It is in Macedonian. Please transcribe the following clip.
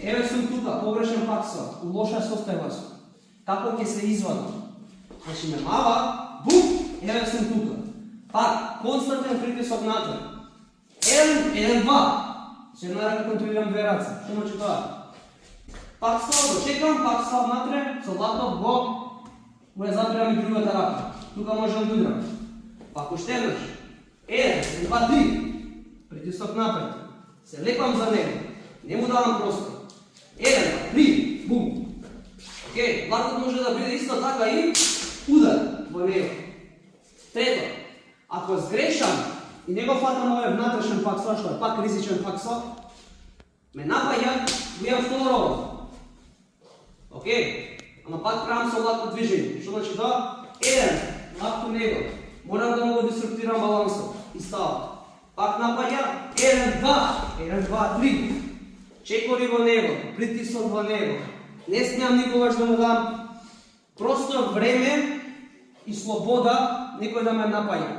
еве сум тука, погрешен пак со, у лоша состојба сум. Како ќе се извадам? Значи ме мава, бум, еве сум тука. Пак, константен притисок натре. 1, 1, 2. Се една рака контролирам две раце. Што значи тоа? Пак слабо, чекам, пак слаб натре, со лаптоп го ја запирам и другата рака. Тука можам да удрам. Пак уште еднаш. 1, 2, 3. Притисок напред. Се лепам за него. Не му давам простор. 1, 3, бум. Океј, лаптоп може да биде исто така и удар во него. Трето, ако сгрешам и не го фатам овој внатрешен пак со, што е пак ризичен пак со, ме напаѓа, го имам второ. Океј, ама пак правам со лако движење. Што значи тоа? 1, лако него. Морам да му го диструктирам балансот и ставот. Пак напаѓа, 1, 2, 3. Чекори во него, притисок во него. Не смеам никогаш да му дам просто време и слобода некој да ме напаѓа.